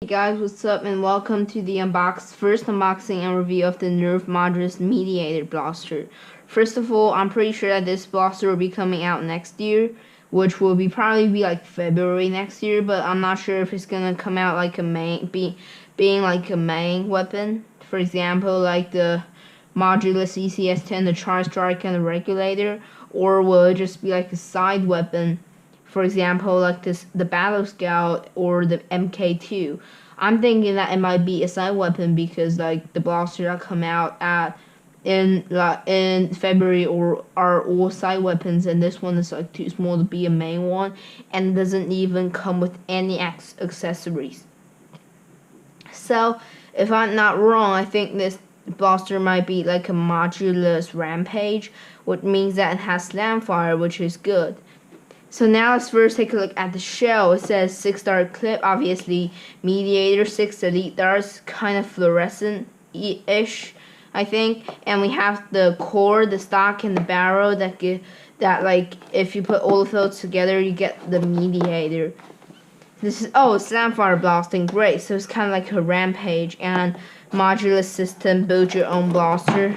Hey guys, what's up and welcome to the first unboxing and review of the Nerf Modulus Mediator blaster. First of all, I'm pretty sure that this blaster will be coming out next year, which will probably be like February next year, but I'm not sure if it's gonna come out like a being like a main weapon. For example, like the Modulus ECS-10, the Charge Strike, and the Regulator, or will it just be like a side weapon? For example, like the Battle Scout or the MK2. I'm thinking that it might be a side weapon because like the blaster that come out in February are all side weapons, and this one is like too small to be a main one, and doesn't even come with any accessories. So if I'm not wrong, I think this blaster might be like a Modulus Rampage, which means that it has Slamfire, which is good. So now let's first take a look at the shell. It says 6-star clip, obviously Mediator, 6 elite darts, kind of fluorescent-ish, I think. And we have the core, the stock, and the barrel that like if you put all of those together, you get the Mediator. This is Slamfire blasting, great. So it's kind of like a Rampage and Modulus system, build your own blaster.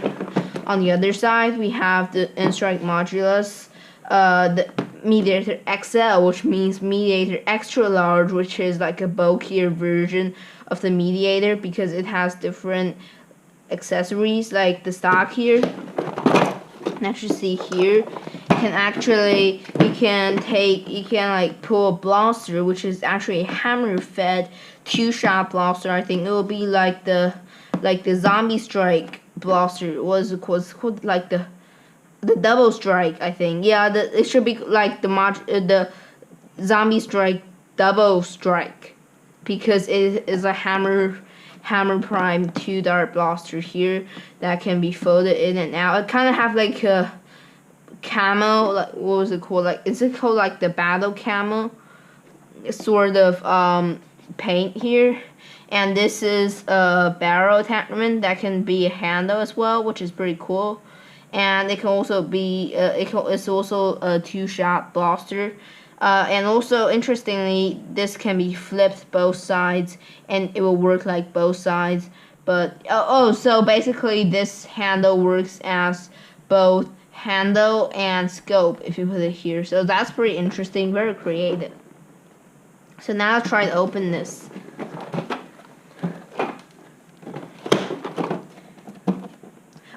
On the other side, we have the Instrike Modulus, the Mediator XL, which means Mediator Extra Large, which is like a bulkier version of the Mediator because it has different accessories. Like the stock here, as you see here, you can like pull a blaster, which is actually a hammer-fed 2-shot blaster. I think it will be like the Zombie Strike blaster. What is it called? It's called like the Double Strike, I think. Yeah, it should be like the Zombie Strike Double Strike, because it is a hammer prime 2-dart blaster here that can be folded in and out. It kind of have like a camo, like what was it called? Like, is it called like the battle camo sort of paint here? And this is a barrel attachment that can be a handle as well, which is pretty cool. And it can also be it's also a 2-shot blaster, and also interestingly, this can be flipped both sides, and it will work like both sides. But so basically, this handle works as both handle and scope if you put it here. So that's pretty interesting, very creative. So now I'll try to open this.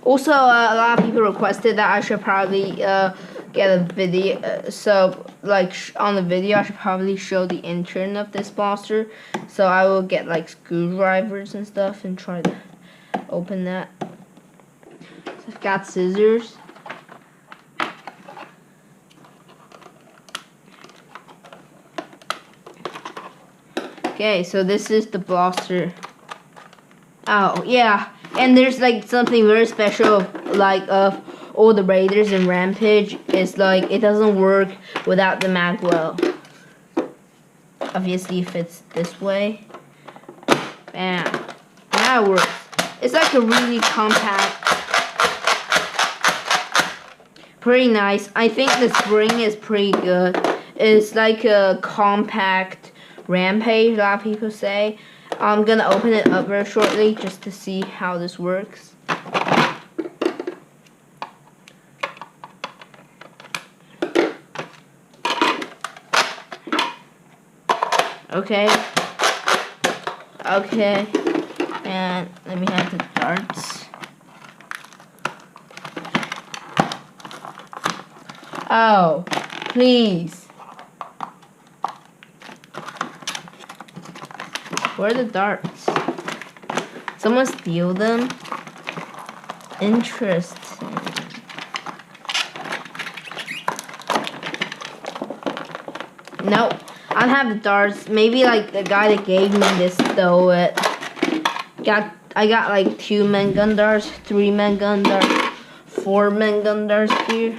Also, a lot of people requested that I should probably get a video. So, like on the video, I should probably show the intern of this blaster. So I will get like screwdrivers and stuff and try to open that. So I've got scissors. Okay, so this is the blaster. Oh yeah. And there's like something very special, like of all the Raiders and Rampage. It's like it doesn't work without the magwell. Obviously, if it's this way, bam, now it works. It's like a really compact, pretty nice. I think the spring is pretty good. It's like a compact Rampage, a lot of people say. I'm gonna open it up very shortly just to see how this works. Okay, and let me have the darts. Oh, please. Where are the darts? Someone steal them? Interesting. Nope, I don't have the darts. Maybe like the guy that gave me this stole it. I got like 2 men gun darts, 3 men gun darts, 4 men gun darts here.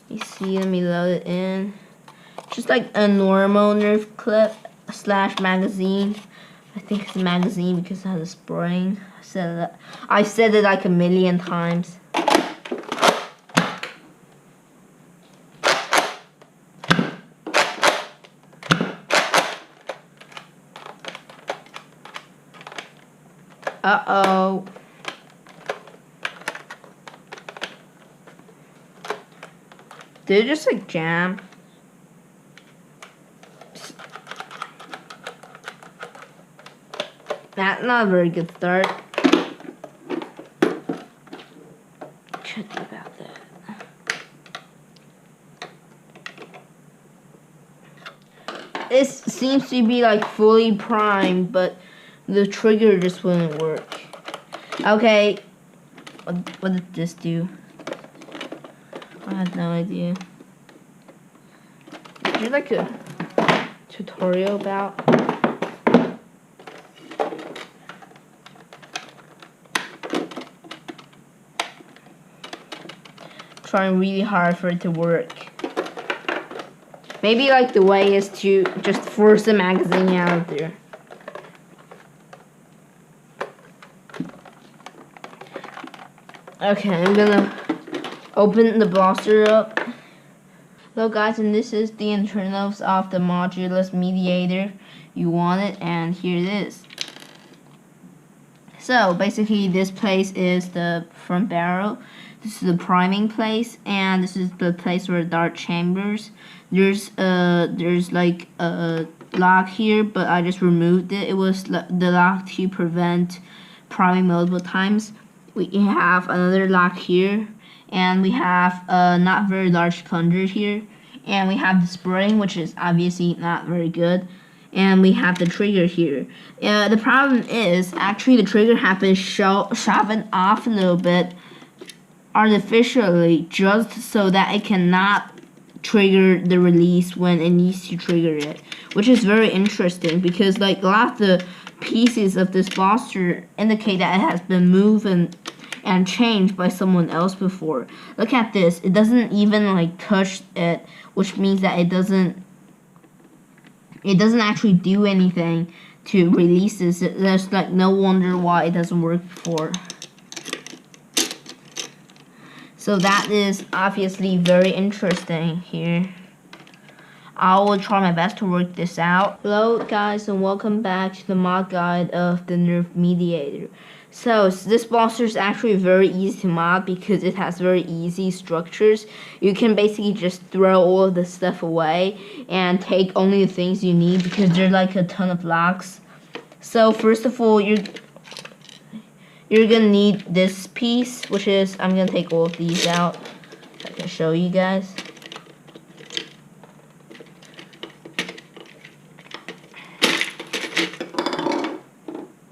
Let me see, let me load it in. Just like a normal Nerf clip / magazine. I think it's a magazine because it has a spring. I said it like a million times. Uh-oh. Did it just like jam? That's not a very good start. Should be about that. This seems to be like fully primed, but the trigger just wouldn't work. Okay, what did this do? I have no idea. Is there like a tutorial about? Trying really hard for it to work. Maybe like the way is to just force the magazine out of there. Okay, I'm gonna open the blaster up. Hello guys, and this is the internals of the Modulus Mediator. You want it, and here it is. So basically this place is the front barrel. This is the priming place, and this is the place where dart chambers. There's like a lock here, but I just removed it. It was the lock to prevent priming multiple times. We have another lock here, and we have a not very large plunger here, and we have the spring, which is obviously not very good, and we have the trigger here. The problem is actually the trigger has been shoved off a little bit artificially, just so that it cannot trigger the release when it needs to trigger it, which is very interesting because like a lot of the pieces of this blaster indicate that it has been moved and changed by someone else before. Look at this, it doesn't even like touch it, which means that it doesn't actually do anything to release this. There's like no wonder why it doesn't work before. So that is obviously very interesting here. I will try my best to work this out. Hello guys, and welcome back to the mod guide of the Nerf Mediator. So this blaster is actually very easy to mod because it has very easy structures. You can basically just throw all of the stuff away and take only the things you need because there's like a ton of locks. So first of all, you're gonna need this piece, which is, I'm gonna take all of these out so I can show you guys.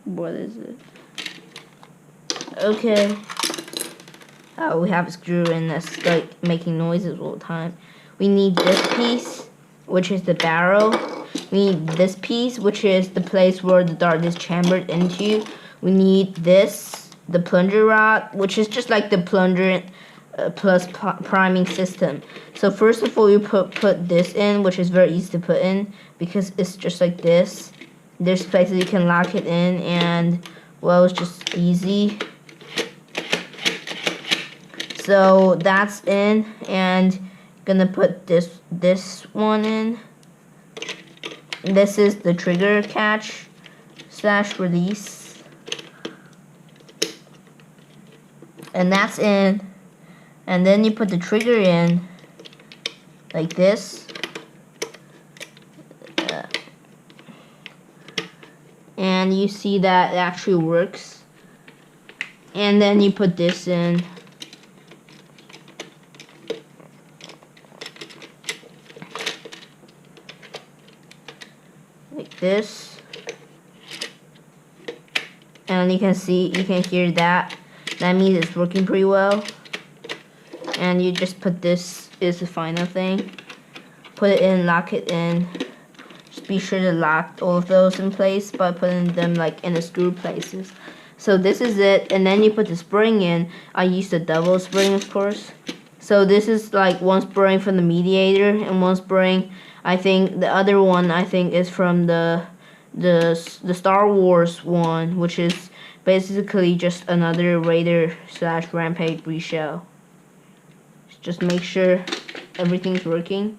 What is it? Okay. Oh, we have a screw in that's like making noises all the time. We need this piece, which is the barrel. We need this piece, which is the place where the dart is chambered into. We need this, the plunger rod, which is just like the plunger plus priming system. So first of all, you put this in, which is very easy to put in because it's just like this. There's places you can lock it in, and well, it's just easy. So that's in, and gonna put this one in. This is the trigger catch / release, and that's in. And then you put the trigger in like this, and you see that it actually works. And then you put this in. Like this, and you can hear that. That means it's working pretty well. And you just put this is the final thing. Put it in, lock it in. Just be sure to lock all of those in place by putting them like in the screw places. So this is it, and then you put the spring in. I used the double spring, of course. So this is like one spring from the Mediator and one spring. I think the other one is from the Star Wars one, which is basically just another Raider / Rampage reshell. Just make sure everything's working.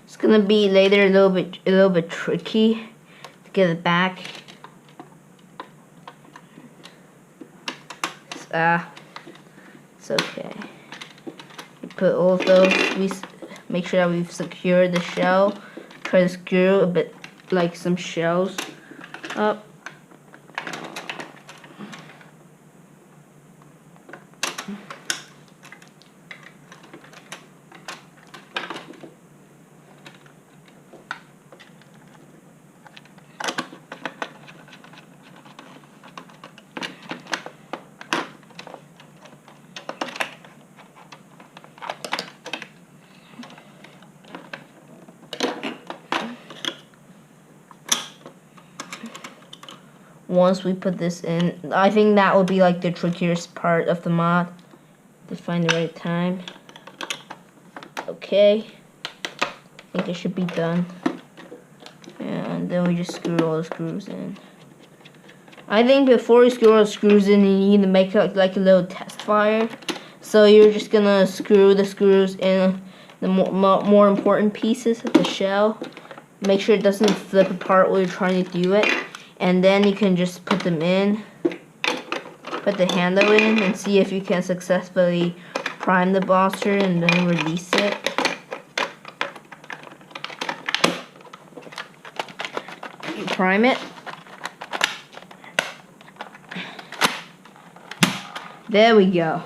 It's gonna be later a little bit tricky to get it back. It's okay. We put all of those. We make sure that we've secured the shell. Try to screw a bit like some shells up. Once we put this in, I think that will be like the trickiest part of the mod, to find the right time. Okay, I think it should be done. And then we just screw all the screws in. I think before you screw all the screws in, you need to make like a little test fire. So you're just gonna screw the screws in the more important pieces of the shell. Make sure it doesn't flip apart while you're trying to do it. And then you can just put them in, put the handle in, and see if you can successfully prime the blaster and then release it. You prime it. There we go.